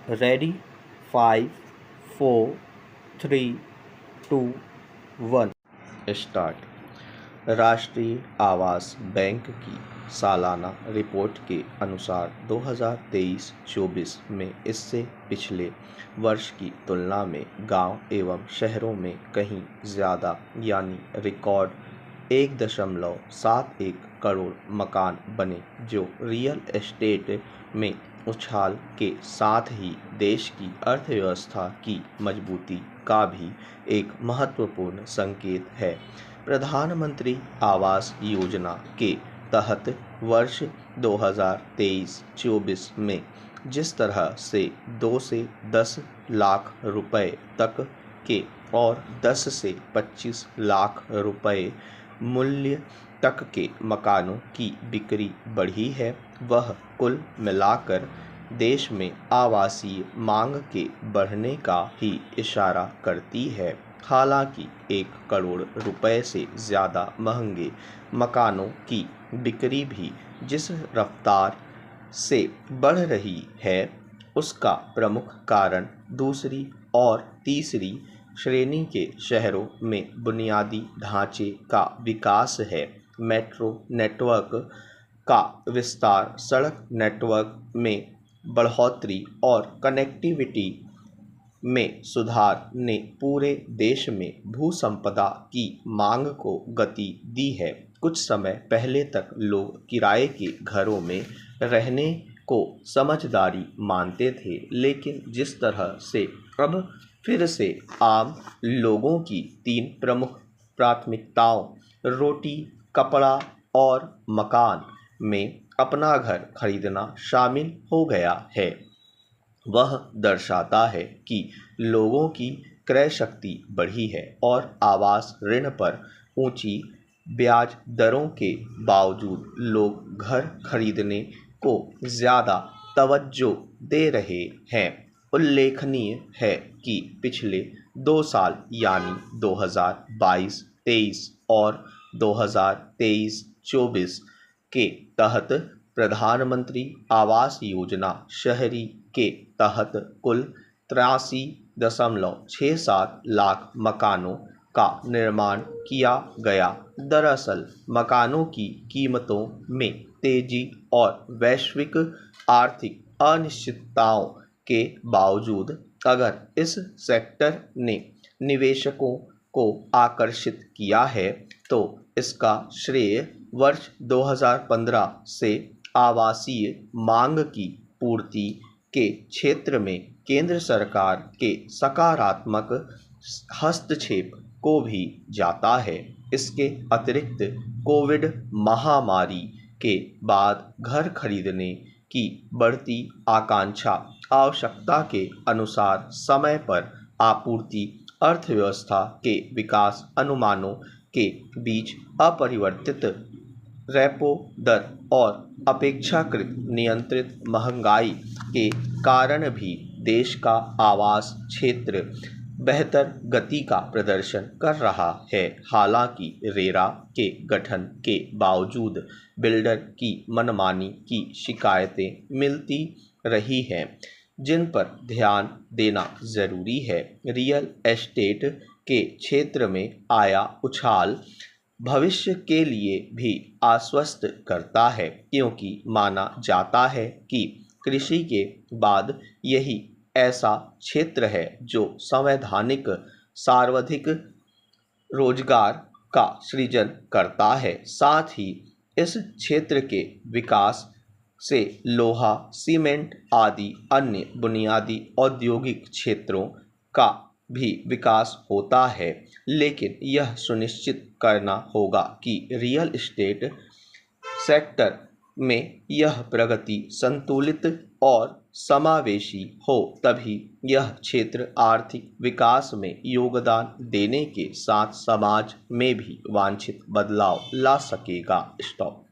Ready 5 4 3 2 1 start. राष्ट्रीय आवास bank की सालाना रिपोर्ट के अनुसार 2023-24 में इससे पिछले वर्ष की तुलना में गांव एवं शहरों में कहीं ज़्यादा यानी रिकॉर्ड 1.71 करोड़ मकान बने, जो रियल एस्टेट में उछाल के साथ ही देश की अर्थव्यवस्था की मजबूती का भी एक महत्वपूर्ण संकेत है। प्रधानमंत्री आवास योजना के तहत वर्ष 2023-24 में जिस तरह से 2 से 10 लाख रुपए तक के और 10 से 25 लाख रुपए मूल्य तक के मकानों की बिक्री बढ़ी है, वह कुल मिलाकर देश में आवासीय मांग के बढ़ने का ही इशारा करती है। हालांकि 1 करोड़ रुपए से ज़्यादा महंगे मकानों की बिक्री भी जिस रफ्तार से बढ़ रही है, उसका प्रमुख कारण दूसरी और तीसरी श्रेणी के शहरों में बुनियादी ढांचे का विकास है। मेट्रो नेटवर्क का विस्तार, सड़क नेटवर्क में बढ़ोतरी और कनेक्टिविटी में सुधार ने पूरे देश में भूसंपदा की मांग को गति दी है। कुछ समय पहले तक लोग किराए के घरों में रहने को समझदारी मानते थे, लेकिन जिस तरह से अब फिर से आम लोगों की 3 प्रमुख प्राथमिकताओं रोटी, कपड़ा और मकान में अपना घर खरीदना शामिल हो गया है, वह दर्शाता है कि लोगों की क्रय शक्ति बढ़ी है और आवास ऋण पर ऊंची ब्याज दरों के बावजूद लोग घर खरीदने को ज़्यादा तवज्जो दे रहे हैं। उल्लेखनीय है कि पिछले 2 साल यानी 2022-23 और 2023-24 के तहत प्रधानमंत्री आवास योजना शहरी के तहत कुल 83.67 लाख मकानों का निर्माण किया गया। दरअसल मकानों की कीमतों में तेजी और वैश्विक आर्थिक अनिश्चितताओं के बावजूद अगर इस सेक्टर ने निवेशकों को आकर्षित किया है, तो इसका श्रेय वर्ष 2015 से आवासीय मांग की पूर्ति के क्षेत्र में केंद्र सरकार के सकारात्मक हस्तक्षेप को भी जाता है। इसके अतिरिक्त कोविड महामारी के बाद घर खरीदने की बढ़ती आकांक्षा, आवश्यकता के अनुसार समय पर आपूर्ति, अर्थव्यवस्था के विकास अनुमानों के बीच अपरिवर्तित रेपो दर और अपेक्षाकृत नियंत्रित महंगाई के कारण भी देश का आवास क्षेत्र बेहतर गति का प्रदर्शन कर रहा है। हालांकि रेरा के गठन के बावजूद बिल्डर की मनमानी की शिकायतें मिलती रही हैं, जिन पर ध्यान देना जरूरी है। रियल एस्टेट के क्षेत्र में आया उछाल भविष्य के लिए भी आश्वस्त करता है, क्योंकि माना जाता है कि कृषि के बाद यही ऐसा क्षेत्र है जो संवैधानिक सर्वाधिक रोजगार का सृजन करता है। साथ ही इस क्षेत्र के विकास से लोहा, सीमेंट आदि अन्य बुनियादी औद्योगिक क्षेत्रों का भी विकास होता है, लेकिन यह सुनिश्चित करना होगा कि रियल एस्टेट सेक्टर में यह प्रगति संतुलित और समावेशी हो, तभी यह क्षेत्र आर्थिक विकास में योगदान देने के साथ समाज में भी वांछित बदलाव ला सकेगा। स्टॉप।